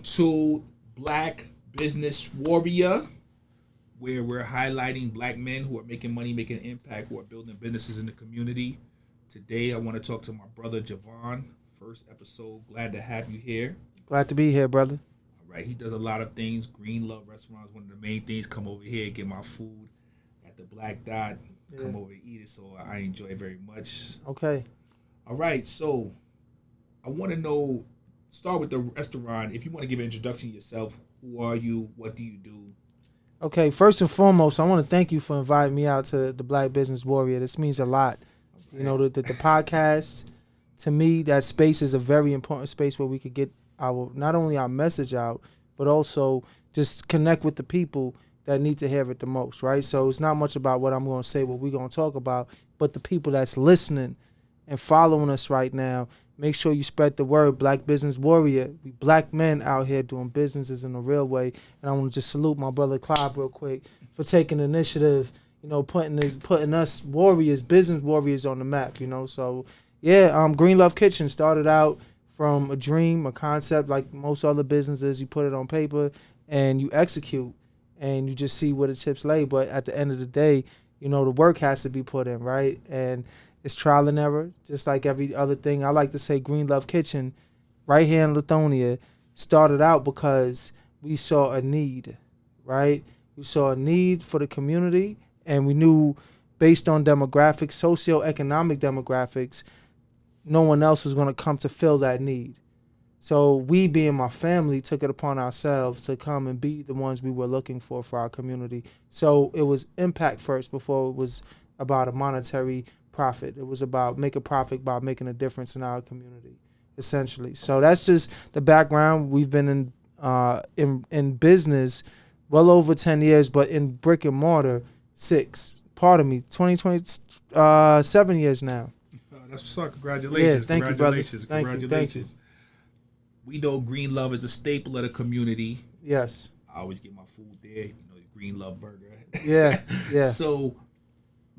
to Black Business Warrior, where we're highlighting black men who are making money, making an impact, who are building businesses in the community. Today, I want to talk to my brother Jhavaun. First episode. Glad to have you here. Glad to be here, brother. All right. He does a lot of things. Green Love Restaurant is one of the main things. Come over here, get my food at the Black Dot. Come over and eat it. So I enjoy it very much. Okay. All right. So I want to know, start with the restaurant. If you want to give an introduction to yourself, who are you? What do you do? Okay. First and foremost, I want to thank you for inviting me out to the Black Business Warrior. This means a lot. Okay. You know, the podcast, to me, that space is a very important space where we could get our not only our message out, but also just connect with the people that need to hear it the most, right? So it's not much about what I'm going to say, what we're going to talk about, but the people that's listening and following us right now. Make sure you spread the word. Black Business Warrior. We black men out here doing businesses in a real way. And I want to just salute my brother Clive real quick for taking the initiative, you know, putting us warriors, business warriors on the map, you know. So, yeah, Green Love Kitchen started out from a dream, a concept, like most other businesses. You put it on paper and you execute and you just see where the chips lay. But at the end of the day, you know, the work has to be put in, right? And it's trial and error, just like every other thing. I like to say Green Love Kitchen, right here in Lithonia, started out because we saw a need, right? We saw a need for the community, and we knew based on demographics, socioeconomic demographics, no one else was going to come to fill that need. So we, being my family, took it upon ourselves to come and be the ones we were looking for our community. So it was impact first before it was about a monetary profit. It was about make a profit by making a difference in our community, essentially. So that's just the background. We've been in business well over 10 years, but in brick and mortar, 6. Pardon me, 7 years now. That's what's up. Congratulations. Yeah, thank Congratulations. You, brother. Congratulations. Thank you. We know Green Love is a staple of the community. Yes. I always get my food there. You know, the Green Love burger. Yeah. So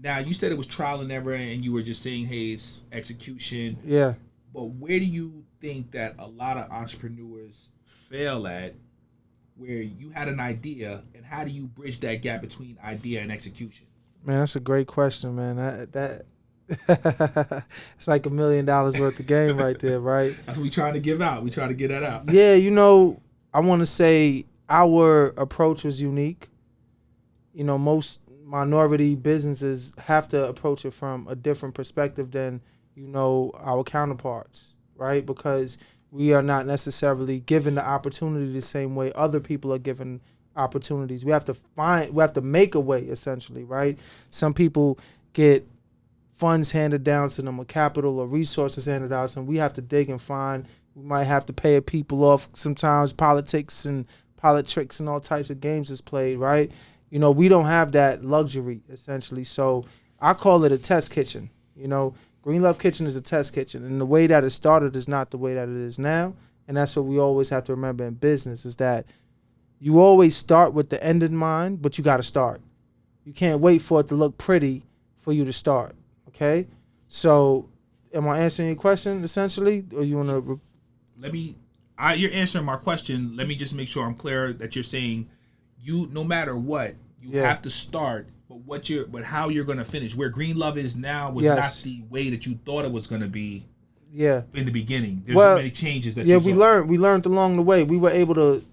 now you said it was trial and error, and you were just saying, hey, it's execution. Yeah. But where do you think that a lot of entrepreneurs fail at, where you had an idea, and how do you bridge that gap between idea and execution? Man, that's a great question, man. That it's like $1 million worth of game right there, right? That's what we trying to give out. We trying to get that out. Yeah, you know, I want to say our approach was unique. You know, most minority businesses have to approach it from a different perspective than, you know, our counterparts, right? Because we are not necessarily given the opportunity the same way other people are given opportunities. We have to make a way, essentially, right? Some people get funds handed down to them, or capital or resources handed out to them. We have to dig and find. We might have to pay people off. Sometimes politics and politics and all types of games is played, right? You know, we don't have that luxury, essentially. So I call it a test kitchen. You know, Green Love Kitchen is a test kitchen. And the way that it started is not the way that it is now. And that's what we always have to remember in business, is that you always start with the end in mind, but you got to start. You can't wait for it to look pretty for you to start. Okay? So am I answering your question, essentially? Or you want to... You're answering my question. Let me just make sure I'm clear that you're saying you, no matter what, you have to start, but how you're going to finish. Where Green Love is now was not the way that you thought it was going to be. Yeah. In the beginning, there's many changes that. Yeah, we learned along the way. We were able to,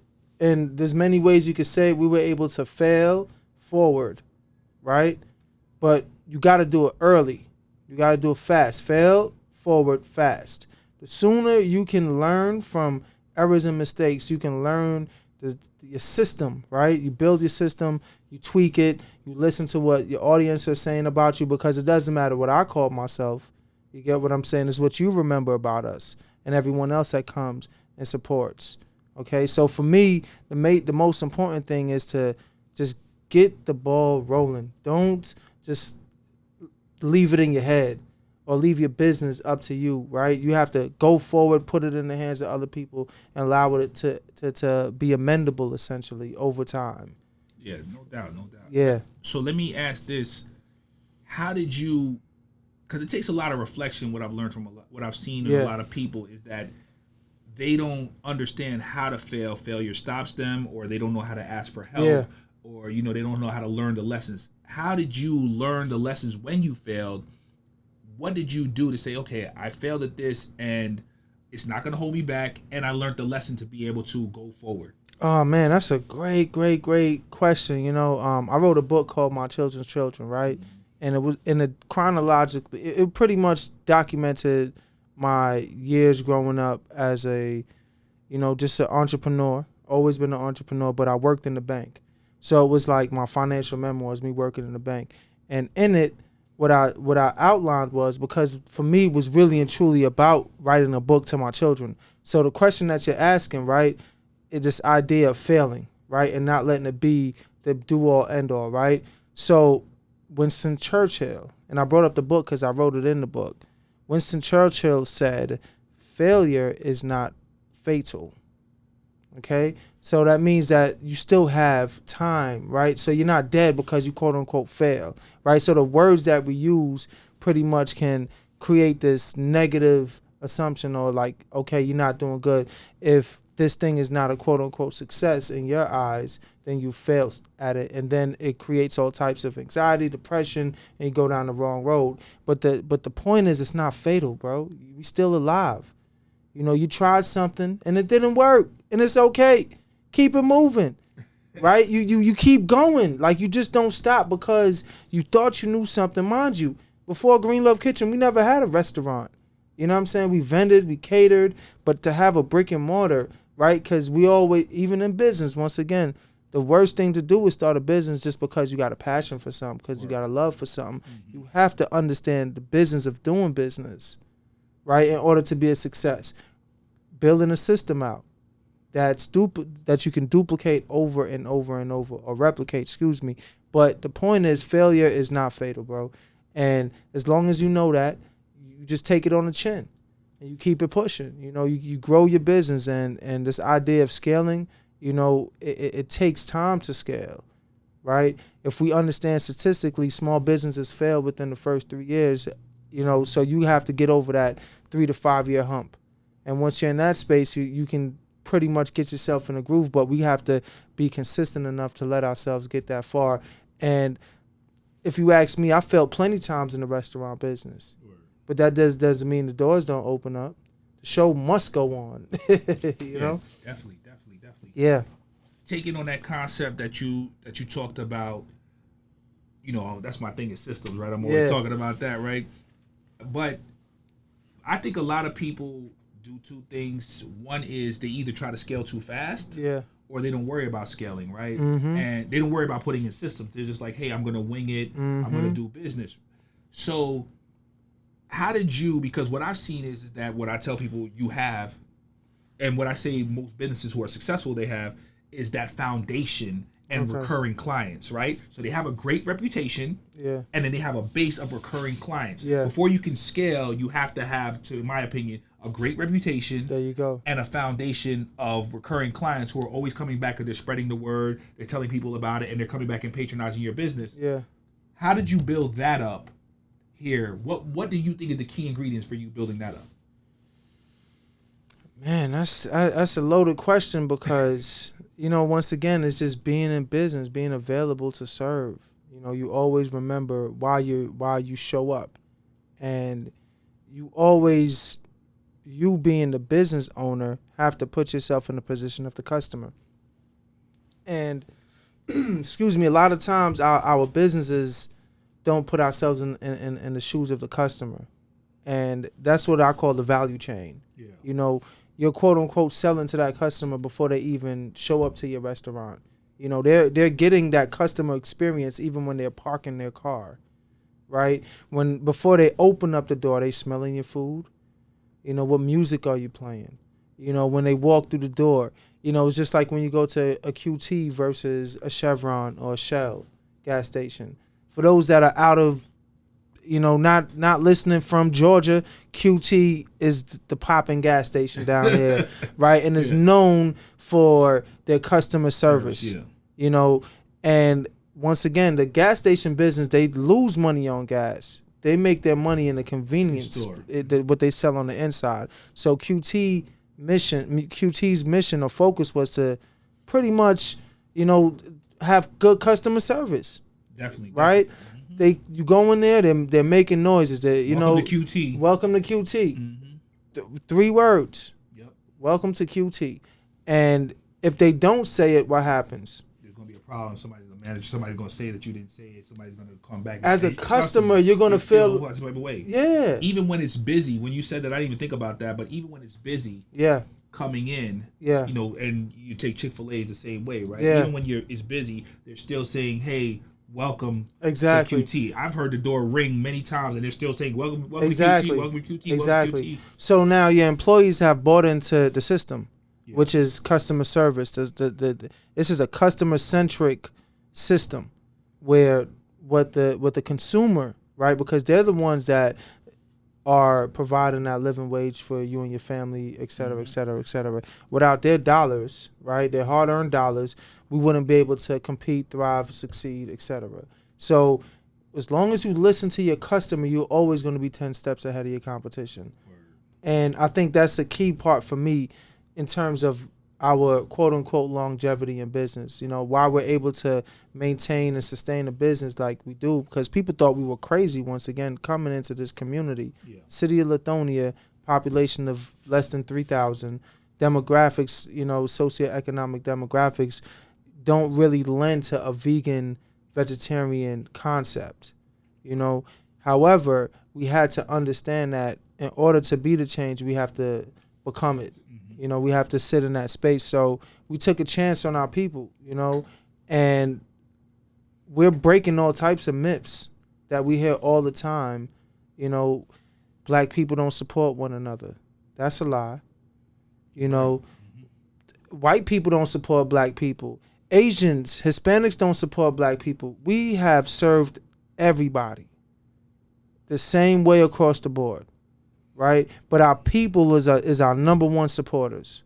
and there's many ways you could say we were able to fail forward, right? But you got to do it early. You got to do it fast. Fail forward fast. The sooner you can learn from errors and mistakes, you can learn your system, right? You build your system, you tweak it, you listen to what your audience are saying about you, because it doesn't matter what I call myself. You get what I'm saying? It's what you remember about us and everyone else that comes and supports. Okay, so for me, the most important thing is to just get the ball rolling. Don't just leave it in your head or leave your business up to you, right? You have to go forward, put it in the hands of other people, and allow it to be amendable, essentially, over time. Yeah, no doubt. Yeah. So let me ask this. How did you, because it takes a lot of reflection, what I've learned from what I've seen in a lot of people, is that they don't understand how to fail. Failure stops them, or they don't know how to ask for help, or they don't know how to learn the lessons. How did you learn the lessons when you failed? What did you do to say, okay, I failed at this, and it's not going to hold me back, and I learned the lesson to be able to go forward? Oh man, that's a great question. I wrote a book called My Children's Children, right? And it was chronologically, it pretty much documented my years growing up as a, just an entrepreneur. Always been an entrepreneur, but I worked in the bank, so it was like my financial memoirs, me working in the bank, and in it, what I outlined was, because for me it was really and truly about writing a book to my children. So the question that you're asking, right, is this idea of failing, right, and not letting it be the do all end all, right? So Winston Churchill, and I brought up the book because I wrote it in the book. Winston Churchill said, "Failure is not fatal." Okay, so that means that you still have time, right? So you're not dead because you quote unquote fail, right? So the words that we use pretty much can create this negative assumption, or like, okay, you're not doing good. If this thing is not a quote unquote success in your eyes, then you failed at it, and then it creates all types of anxiety, depression, and you go down the wrong road. But the point is, it's not fatal, bro. We still alive. You tried something and it didn't work, and it's okay. Keep it moving, right? You keep going. Like, you just don't stop because you thought you knew something. Mind you, before Green Love Kitchen, we never had a restaurant. You know what I'm saying? We vended, we catered, but to have a brick and mortar, right? Because we always, even in business, once again, the worst thing to do is start a business just because you got a passion for something, because you got a love for something. Mm-hmm. You have to understand the business of doing business, right, in order to be a success. Building a system out that you can duplicate over and over and over, or replicate, excuse me. But the point is, failure is not fatal, bro. And as long as you know that, you just take it on the chin and you keep it pushing. You grow your business, and this idea of scaling, it takes time to scale, right? If we understand statistically, small businesses fail within the first 3 years, so you have to get over that 3 to 5 year hump. And once you're in that space, you can pretty much get yourself in a groove, but we have to be consistent enough to let ourselves get that far. And if you ask me, I failed plenty times in the restaurant business. Right. But that doesn't mean the doors don't open up. The show must go on. you know? Definitely. Yeah. Taking on that concept that you talked about, that's my thing is systems, right? I'm always talking about that, right? But I think a lot of people do two things. One is they either try to scale too fast, or they don't worry about scaling, right? Mm-hmm. And they don't worry about putting in systems. They're just like, hey, I'm going to wing it. Mm-hmm. I'm going to do business. So how did you, because what I've seen is that what I tell people you have, and what I say most businesses who are successful, they have, is that foundation and recurring clients, right? So they have a great reputation, and then they have a base of recurring clients. Yeah. Before you can scale, you have to have, in my opinion, a great reputation. There you go. And a foundation of recurring clients who are always coming back, and they're spreading the word, they're telling people about it, and they're coming back and patronizing your business. Yeah. How did you build that up here? What do you think are the key ingredients for you building that up? Man, that's a loaded question because, once again, it's just being in business, being available to serve. You always remember why you show up, and you always, you being the business owner, have to put yourself in the position of the customer. And excuse me, a lot of times our businesses don't put ourselves in the shoes of the customer, and that's what I call the value chain. Yeah. You're quote unquote selling to that customer before they even show up to your restaurant. They're getting that customer experience even when they're parking their car, right? Before they open up the door, they smelling your food. What music are you playing? When they walk through the door, it's just like when you go to a QT versus a Chevron or a Shell gas station. For those that are out of, not listening from Georgia, QT is the popping gas station down here, right? And it's known for their customer service, and once again, the gas station business, they lose money on gas. They make their money in the convenience, what they sell on the inside. So QT QT's mission or focus was to pretty much, have good customer service. Definitely. Right? Mm-hmm. You go in there, they're making noises. Welcome to QT. Welcome to QT. Mm-hmm. 3 words. Yep. Welcome to QT. And if they don't say it, what happens? There's gonna be a problem. Somebody's gonna say that you didn't say it. Somebody's gonna come back. As a customer, you're gonna feel way. Yeah. Even when it's busy, when you said that, I didn't even think about that. But even when it's busy, yeah, coming in, yeah, and you take Chick-fil-A the same way, right? Yeah. Even when it's busy, they're still saying, "Hey, welcome exactly. to QT." I've heard the door ring many times, and they're still saying, "Welcome exactly. to QT, welcome to QT, exactly." Welcome to QT. So now your employees have bought into the system, Yeah. which is customer service. This is a customer centric system, where what the consumer, right? Because they're the ones that are providing that living wage for you and your family, et cetera, et cetera, et cetera. Without their dollars, right, their hard-earned dollars, we wouldn't be able to compete, thrive, succeed, et cetera. So as long as you listen to your customer, you're always going to be 10 steps ahead of your competition. And I think that's a key part for me in terms of our quote-unquote longevity in business. Why we're able to maintain and sustain a business like we do, because people thought we were crazy once again coming into this community. Yeah. City of Lithonia, population of less than 3,000, demographics, socioeconomic demographics don't really lend to a vegan, vegetarian concept. However, we had to understand that in order to be the change, we have to become it. We have to sit in that space. So we took a chance on our people, and we're breaking all types of myths that we hear all the time. Black people don't support one another. That's a lie. White people don't support black people. Asians, Hispanics don't support black people. We have served everybody the same way across the board. Right, but our people is our number one supporters.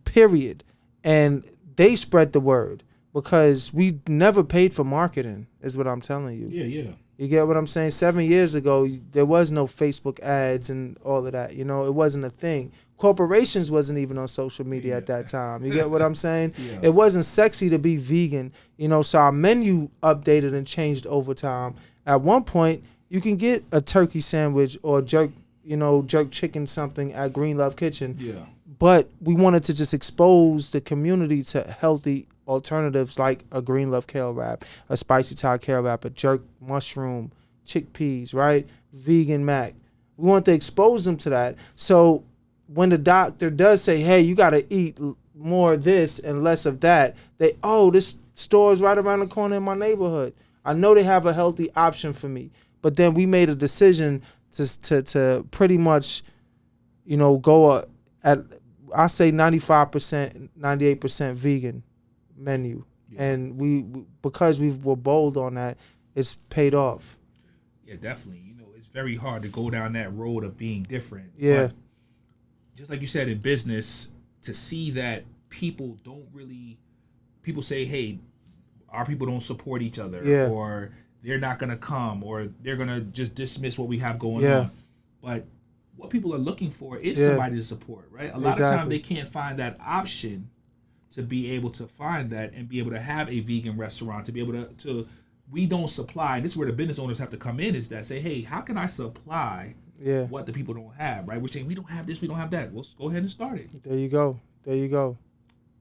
Period, and they spread the word because we never paid for marketing. Is what I'm telling you. Yeah. You get what I'm saying? 7 years ago, there was no Facebook ads and all of that. It wasn't a thing. Corporations wasn't even on social media at that time. You get what I'm saying? Yeah. It wasn't sexy to be vegan. So our menu updated and changed over time. At one point, you can get a turkey sandwich or jerk chicken something at Green Love Kitchen. Yeah. But we wanted to just expose the community to healthy alternatives like a Green Love kale wrap, a spicy Thai kale wrap, a jerk mushroom, chickpeas, right? Vegan mac. We want to expose them to that. So when the doctor does say, hey, you got to eat more of this and less of that, this store is right around the corner in my neighborhood. I know they have a healthy option for me. But then we made a decision to pretty much, go at, I say 95%, 98% vegan menu. Yeah. And we because we were bold on that, it's paid off. Yeah, definitely. It's very hard to go down that road of being different. Yeah. But just like you said, in business, to see that people say, hey, our people don't support each other. Yeah. Or they're not going to come, or they're going to just dismiss what we have going on. But what people are looking for is somebody to support, right? A lot of times they can't find that option to be able to find that and be able to have a vegan restaurant, to be able to we don't supply. And this is where the business owners have to come in, is that say, hey, how can I supply what the people don't have, right? We're saying we don't have this, we don't have that. Well, go ahead and start it. There you go. The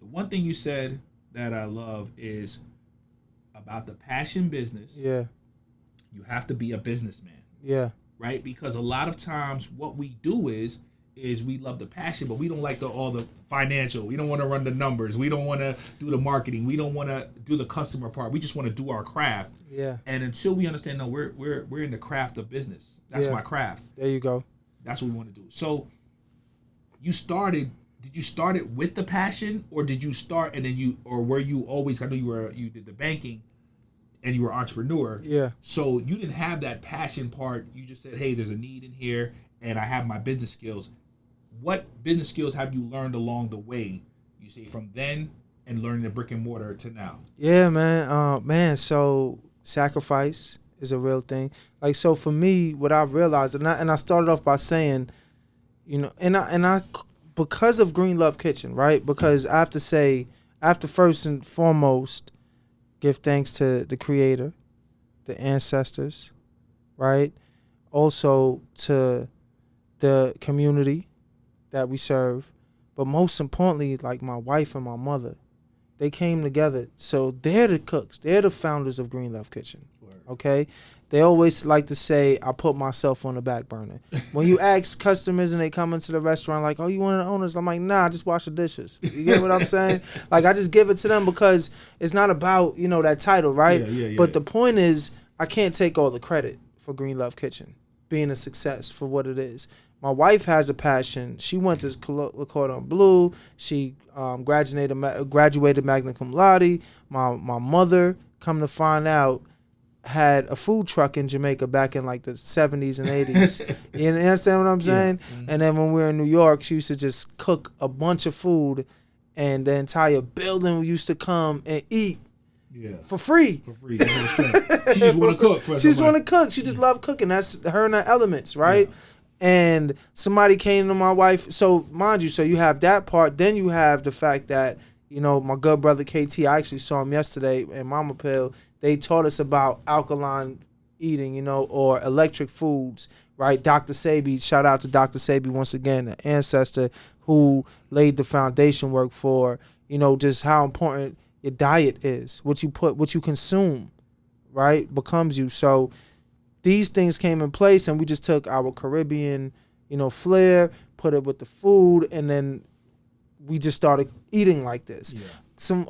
one thing you said that I love is about the passion business. Yeah. You have to be a businessman. Yeah. Right? Because a lot of times what we do is we love the passion, but we don't like all the financial. We don't want to run the numbers. We don't want to do the marketing. We don't want to do the customer part. We just want to do our craft. Yeah. And until we understand, no, we're in the craft of business. That's my craft. There you go. That's what we want to do. So did you start it with the passion, or did you start and then were you always, I know you did the banking and you were an entrepreneur. Yeah. So you didn't have that passion part. You just said, hey, there's a need in here and I have my business skills. What business skills have you learned along the way, you say, from then and learning the brick and mortar to now? Yeah, man. So sacrifice is a real thing. Like, so for me, what I've realized, and I started off by saying, and I because of Green Love Kitchen, right? Because I have to first and foremost give thanks to the Creator, the ancestors, right? Also to the community that we serve, but most importantly, like my wife and my mother, they came together. So they're the cooks. They're the founders of Green Love Kitchen. Okay? They always like to say, I put myself on the back burner. When you ask customers and they come into the restaurant like, oh, you one of the owners? I'm like, nah, I just wash the dishes. You get what I'm saying? Like, I just give it to them because it's not about, that title, right? Yeah. But the point is, I can't take all the credit for Green Love Kitchen being a success for what it is. My wife has a passion. She went to Cordon Bleu. She graduated magna cum laude. My mother, come to find out, had a food truck in Jamaica back in like the 70s and 80s. You understand what I'm saying? Yeah. Mm-hmm. And then when we were in New York, she used to just cook a bunch of food, and the entire building used to come and eat. Yeah. For free. She just want to cook. She just want to cook. She just loved cooking. That's her and her elements, right? Yeah. And somebody came to my wife. So, mind you, so you have that part. Then you have the fact that, my good brother KT, I actually saw him yesterday in Mama Pill. They taught us about alkaline eating, or electric foods, right? Dr. Sebi, shout out to Dr. Sebi once again, an ancestor who laid the foundation work for, just how important your diet is. What you consume, right, becomes you. So these things came in place, and we just took our Caribbean, flair, put it with the food, and then we just started eating like this. Yeah.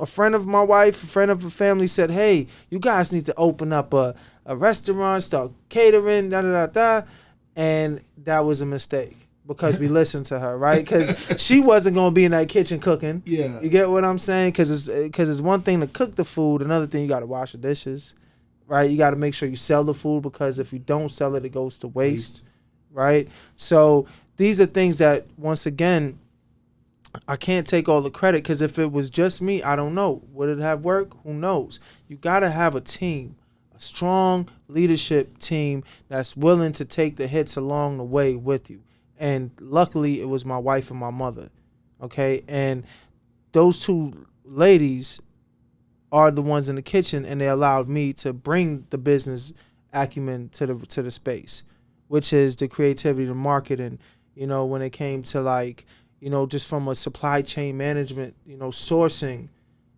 A friend of my wife, a friend of the family said, hey, you guys need to open up a restaurant, start catering, da-da-da-da. And that was a mistake because we listened to her, right? Because she wasn't going to be in that kitchen cooking. Yeah. You get what I'm saying? Because it's one thing to cook the food. Another thing, you got to wash the dishes, right? You got to make sure you sell the food, because if you don't sell it, it goes to waste, right? So these are things that, once again, I can't take all the credit, because if it was just me, I don't know. Would it have worked? Who knows? You got to have a team, a strong leadership team that's willing to take the hits along the way with you. And luckily, it was my wife and my mother, okay? And those two ladies are the ones in the kitchen, and they allowed me to bring the business acumen to the space, which is the creativity, the marketing, when it came to like, just from a supply chain management, sourcing,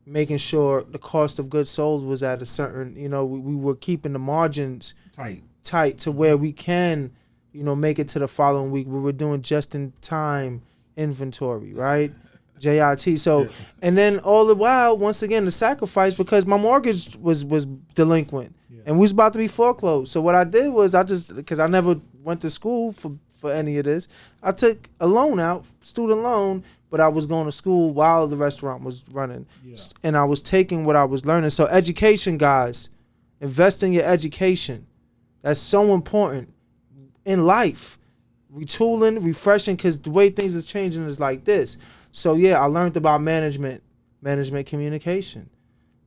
making sure the cost of goods sold was at a certain, we were keeping the margins tight to where we can, make it to the following week. We were doing just-in-time inventory, right? JIT. So, and then all the while, once again, the sacrifice, because my mortgage was delinquent, and we was about to be foreclosed. So what I did was because I never went to school for any of this, I took a loan out, student loan, but I was going to school while the restaurant was running. Yeah. And I was taking what I was learning. So education, guys, invest in your education. That's so important in life. Retooling, refreshing, because the way things is changing is like this. So yeah, I learned about management communication,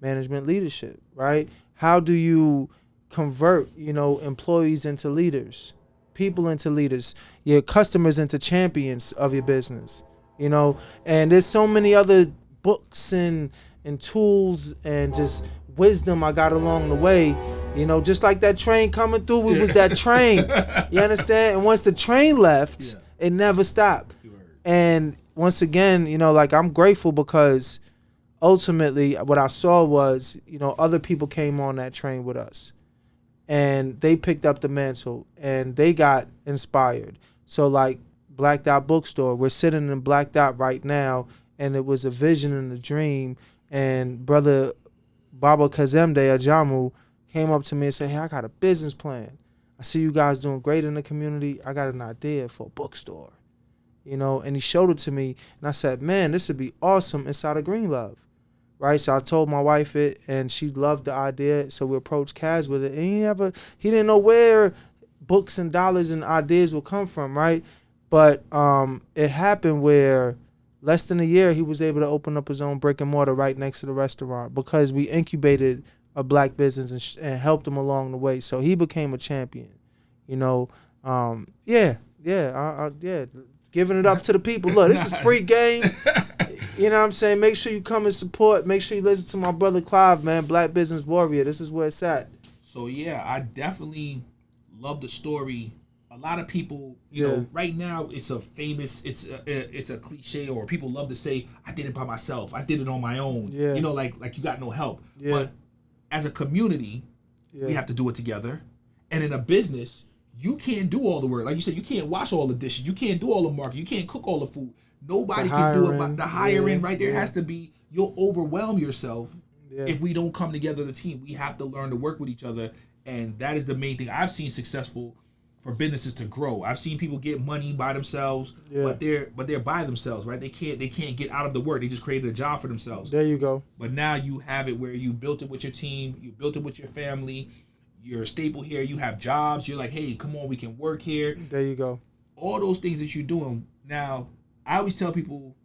management leadership, right? How do you convert, employees into leaders? People into leaders, your customers into champions of your business, and there's so many other books and tools and just wisdom I got along the way, just like that train coming through, we was that train, you understand? And once the train left, it never stopped. And once again, like, I'm grateful because ultimately what I saw was, other people came on that train with us. And they picked up the mantle, and they got inspired. So, like, Black Dot Bookstore, we're sitting in Black Dot right now, and it was a vision and a dream. And Brother Baba Kazemde Ajamu came up to me and said, hey, I got a business plan. I see you guys doing great in the community. I got an idea for a bookstore, and he showed it to me. And I said, man, this would be awesome inside of Green Love. Right, so I told my wife it, and she loved the idea. So we approached Kaz with it, and he didn't know where books and dollars and ideas would come from, right? But it happened where less than a year he was able to open up his own brick and mortar right next to the restaurant, because we incubated a black business and helped him along the way. So he became a champion, giving it up to the people. Look, this is free game. You know what I'm saying? Make sure you come and support. Make sure you listen to my brother Clive, man. Black Business Warrior. This is where it's at. So yeah, I definitely love the story. A lot of people, you know, right now it's a cliche, or people love to say, I did it by myself. I did it on my own. Yeah. You know, like you got no help. Yeah. But as a community, we have to do it together. And in a business, you can't do all the work. Like you said, you can't wash all the dishes. You can't do all the marketing. You can't cook all the food. Nobody can do it. But the hiring, right there has to be, you'll overwhelm yourself if we don't come together as a team. We have to learn to work with each other. And that is the main thing I've seen successful for businesses to grow. I've seen people get money by themselves, but they're by themselves, right? They can't get out of the work. They just created a job for themselves. There you go. But now you have it where you built it with your team, you built it with your family, you're a staple here, you have jobs, you're like, hey, come on, we can work here. There you go. All those things that you're doing. Now, I always tell people,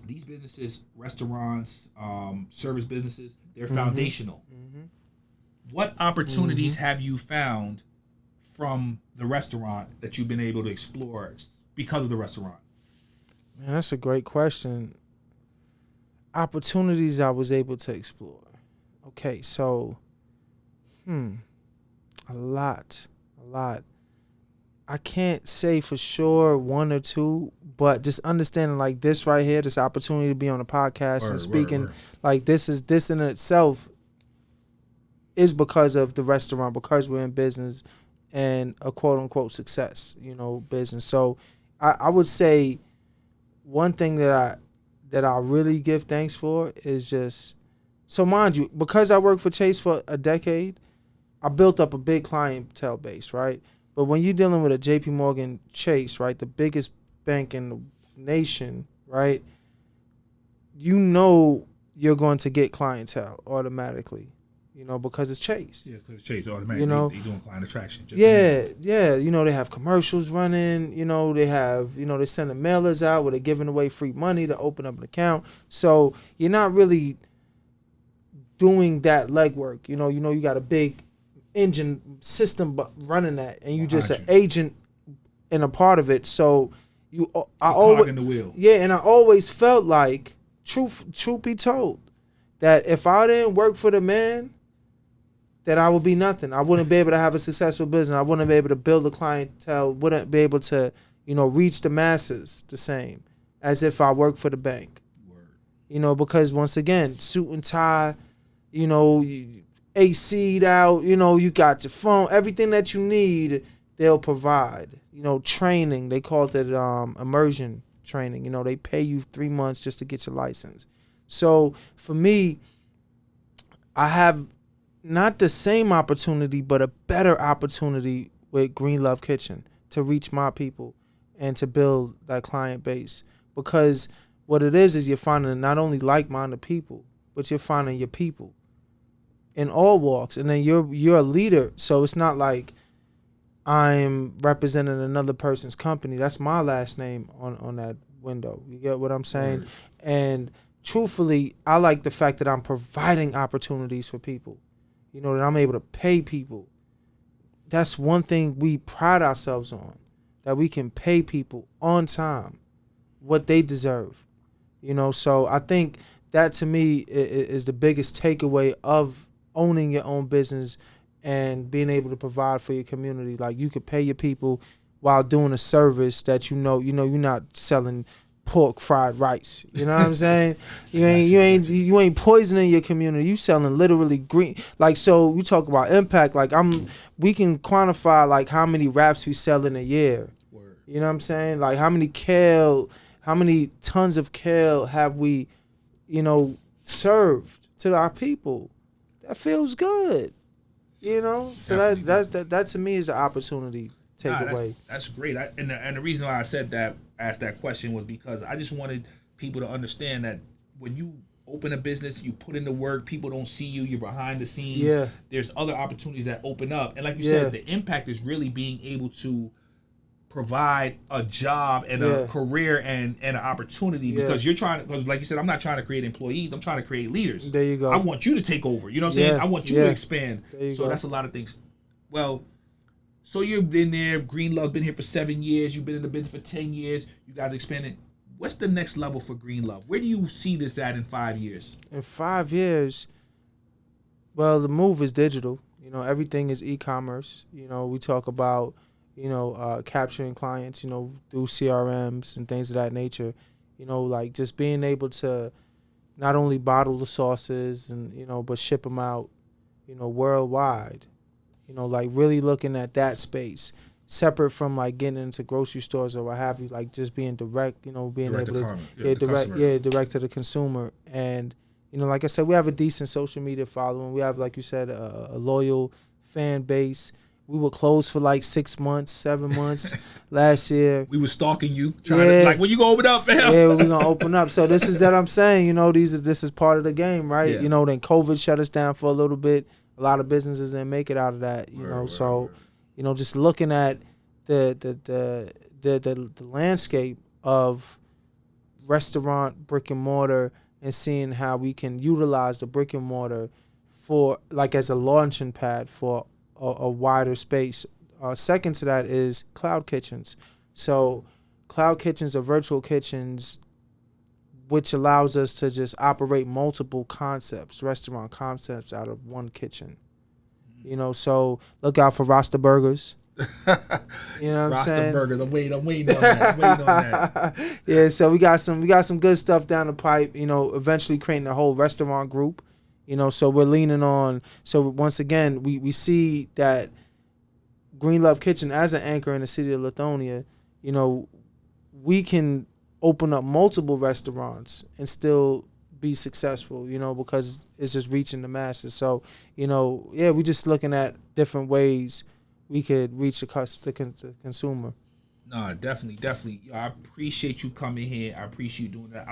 these businesses, restaurants, service businesses, they're foundational. Mm-hmm. What opportunities have you found from the restaurant that you've been able to explore because of the restaurant? Man, that's a great question. Opportunities I was able to explore. Okay, so, a lot. I can't say for sure one or two, but just understanding like this right here, this opportunity to be on a podcast and speaking, like this in itself is because of the restaurant, because we're in business and a quote unquote success, you know, business. So I would say one thing that I really give thanks for is just, so mind you, because I worked for Chase for a decade, I built up a big clientele base, right? But when you're dealing with a JP Morgan Chase, right, the biggest bank in the nation, right, you know you're going to get clientele automatically. You know, because it's Chase. Yeah, because it's Chase automatically. You know, they doing client attraction. Yeah. You know, they have commercials running. You know, they have, you know, they're sending mailers out where they're giving away free money to open up an account. So you're not really doing that legwork. You know, you got a big engine system running that, and you just an agent and a part of it. So I always in the wheel. Yeah, and I always felt like, truth be told, that if I didn't work for the man, that I would be nothing. I wouldn't be able to have a successful business. I wouldn't be able to build a clientele. Wouldn't be able to, you know, reach the masses the same as if I worked for the bank. Word. You know, because once again, suit and tie, you know, AC'd out, you know, you got your phone, everything that you need, they'll provide. You know, training, they called it immersion training. You know, they pay you 3 months just to get your license. So for me, I have not the same opportunity, but a better opportunity with Green Love Kitchen to reach my people and to build that client base. Because what it is you're finding not only like-minded people, but you're finding your people in all walks. And then you're a leader, so it's not like I'm representing another person's company. That's my last name on that window. You get what I'm saying? Right. And truthfully, I like the fact that I'm providing opportunities for people. You know, that I'm able to pay people. That's one thing we pride ourselves on, that we can pay people on time what they deserve. You know, so I think that to me is the biggest takeaway of owning your own business and being able to provide for your community. Like, you could pay your people while doing a service that you know you're not selling pork fried rice. You know what I'm saying? You ain't poisoning your community. You selling literally green. Like, so you talk about impact. Like, we can quantify like how many wraps we sell in a year. Word. You know what I'm saying? Like, how many tons of kale have we, you know, served to our people? That feels good. You know? So that to me is an opportunity takeaway. That's great. And the reason why I asked that question was because I just wanted people to understand that when you open a business, you put in the work, people don't see you, you're behind the scenes. Yeah. There's other opportunities that open up. And like you said, the impact is really being able to provide a job and a career and an opportunity, because because like you said, I'm not trying to create employees, I'm trying to create leaders. There you go. I want you to take over. You know what I'm saying? I want you to expand. So that's a lot of things. Well, So you've been there. Green Love been here for 7 years. You've been in the business for 10 years. You guys expanded. What's the next level for Green Love? Where do you see this at in 5 years? In 5 years, well, the move is digital. Everything is e-commerce. We talk about, capturing clients, through CRMs and things of that nature. Like just being able to not only bottle the sauces and, but ship them out, worldwide. Like really looking at that space. Separate from like getting into grocery stores or what have you, like just being direct, being direct able to direct to the consumer. And like I said, we have a decent social media following. We have, like you said, a loyal fan base. We were closed for like 6 months, 7 months last year. We were stalking you, trying to like, when you gonna open up, fam? Yeah, we're gonna open up. So this is that I'm saying, this is part of the game, right? Yeah. Then COVID shut us down for a little bit. A lot of businesses didn't make it out of that, just looking at the landscape of restaurant brick and mortar and seeing how we can utilize the brick and mortar for like as a launching pad for a wider space. Second to that is cloud kitchens. So cloud kitchens are virtual kitchens, which allows us to just operate multiple concepts, restaurant concepts out of one kitchen. So look out for Rasta Burgers. You know what I'm saying? Rasta Burgers. I'm waiting on that. Yeah, so we got some good stuff down the pipe. Eventually creating a whole restaurant group. So we're leaning on. So once again, we see that Green Love Kitchen as an anchor in the city of Lithonia. We can open up multiple restaurants and still be successful, because it's just reaching the masses. So, we just looking at different ways we could reach the consumer. No, definitely. I appreciate you coming here. I appreciate you doing that.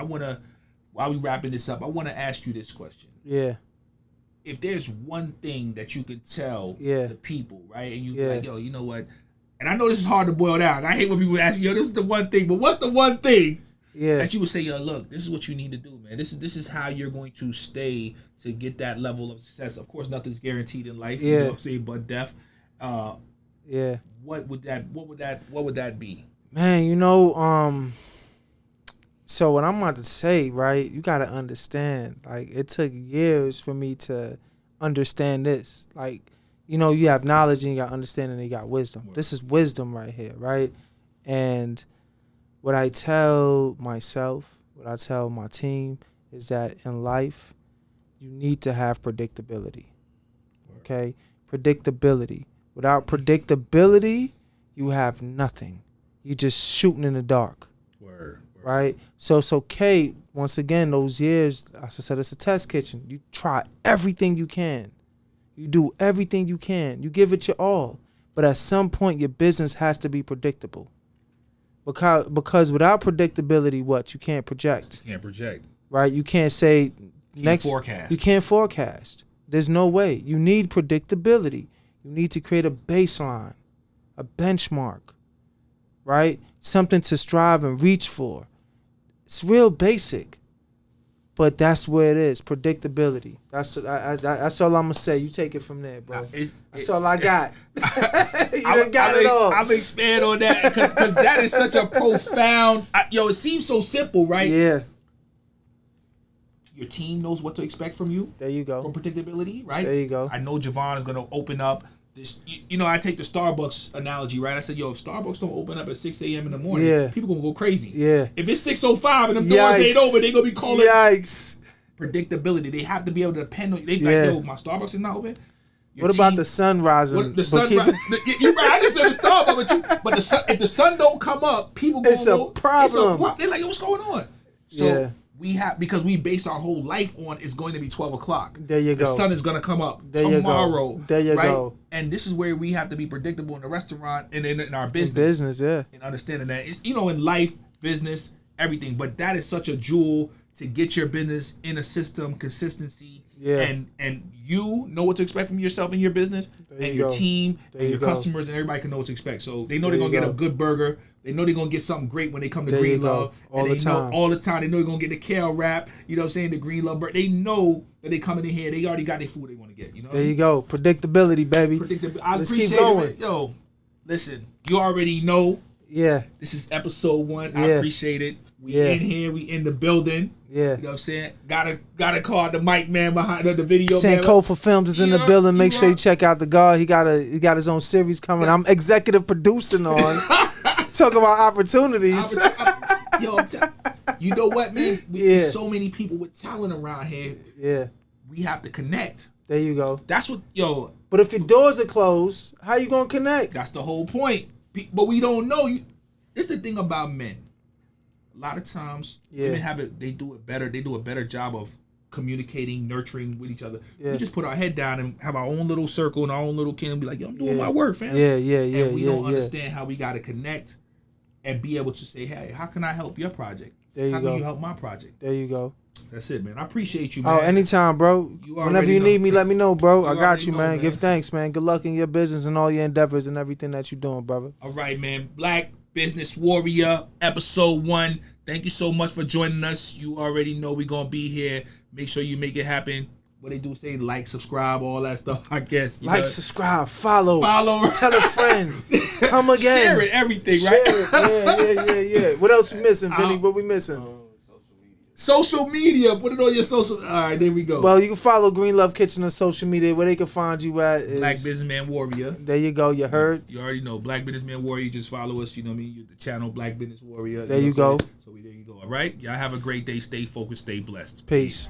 While we wrapping this up, I want to ask you this question. Yeah. If there's one thing that you could tell the people, right, and you be like, yo, you know what? And I know this is hard to boil down. I hate when people ask me, yo, this is the one thing, but what's the one thing that you would say, yo, look, this is what you need to do, man. This is how you're going to stay to get that level of success. Of course, nothing's guaranteed in life, you know what I'm saying, but death. What would that be? Man, so what I'm about to say, right, you got to understand, like, it took years for me to understand this. Like, you have knowledge and you got understanding and you got wisdom. Right. This is wisdom right here, right? And what I tell myself, what I tell my team is that in life, you need to have predictability, okay? Predictability. Without predictability, you have nothing. You're just shooting in the dark. Word. Right? So it's okay. Once again, those years, as I said, it's a test kitchen. You try everything you can. You do everything you can. You give it your all. But at some point, your business has to be predictable. Because without predictability, what? You can't project. You can't project. Right? You can't say forecast. You can't forecast. There's no way. You need predictability. You need to create a baseline, a benchmark, right? Something to strive and reach for. It's real basic, but that's where it is. Predictability. That's all I'm gonna say. You take it from there, bro. That's all I got. You done got it all. I'm expand on that because that is such a profound. It seems so simple, right? Yeah. Your team knows what to expect from you. There you go. From predictability, right? There you go. I know Jhavaun is gonna open up this. I take the Starbucks analogy, right? I said, yo, if Starbucks don't open up at 6 a.m. in the morning, people gonna go crazy. Yeah. If it's 6:05 and them doors ain't open, they gonna be calling. Yikes. Predictability. They have to be able to depend on. They like, yo, my Starbucks is not open. What about the sun rising? The sun. You're right. I just said the Starbucks, but the sun. If the sun don't come up, people gonna go. It's a problem. They're like, yo, what's going on? So we have, because we base our whole life on it's going to be 12 o'clock. There you go. The sun is going to come up tomorrow. There you go. And this is where we have to be predictable in the restaurant and in our business. And understanding that, in life, business, everything. But that is such a jewel to get your business in a system, consistency. Yeah. And you know what to expect from yourself and your business, and your team, and your customers, and everybody can know what to expect. So they know they're going to get a good burger. They know they're going to get something great when they come to Green Love. All the time. They know they're going to get the kale wrap, you know what I'm saying, the Green Love burger. They know that they coming in here, they already got their food they want to get, you know? There you go. Predictability, baby. I Let's appreciate keep going. it. Yo, Listen, you already know. Yeah. This is episode 1. Yeah. I appreciate it. We in here. We in the building. Yeah. You know what I'm saying? Gotta call the mic man behind the video. Sankofa for Films is in the building. Make sure you check out the guy. He got his own series coming. I'm executive producing on. Talk about opportunities. You know what, man? There's so many people with talent around here. Yeah. We have to connect. There you go. That's what, But if your doors are closed, how you gonna connect? That's the whole point. But we don't know. It's the thing about men. A lot of times, women they do it better. They do a better job of communicating, nurturing with each other. We just put our head down and have our own little circle and our own little kingdom. Be like, I'm doing my work, fam. And we don't understand how we got to connect and be able to say, hey, how can I help your project? How can you help my project? There you go. That's it, man. I appreciate you, man. Oh, anytime, bro. Whenever you need me, let me know, bro. I got you, man. Man. Give thanks, man. Good luck in your business and all your endeavors and everything that you're doing, brother. All right, man. Black Business Warrior, episode 1. Thank you so much for joining us. You already know we're going to be here. Make sure you make it happen. What they do say, like, subscribe, all that stuff, I guess. Subscribe, follow, tell a friend, come again. Share it, everything, right? Yeah. What else we missing, Vinny? What we missing? Social media. Put it on your social. All right, there we go. Well, you can follow Green Love Kitchen on social media. Where they can find you at is Black Businessman Warrior. There you go. You heard? You already know. Black Businessman Warrior. Just follow us. You know what I mean? The channel Black Business Warrior. There you go. So there you go. All right? Y'all have a great day. Stay focused. Stay blessed. Peace.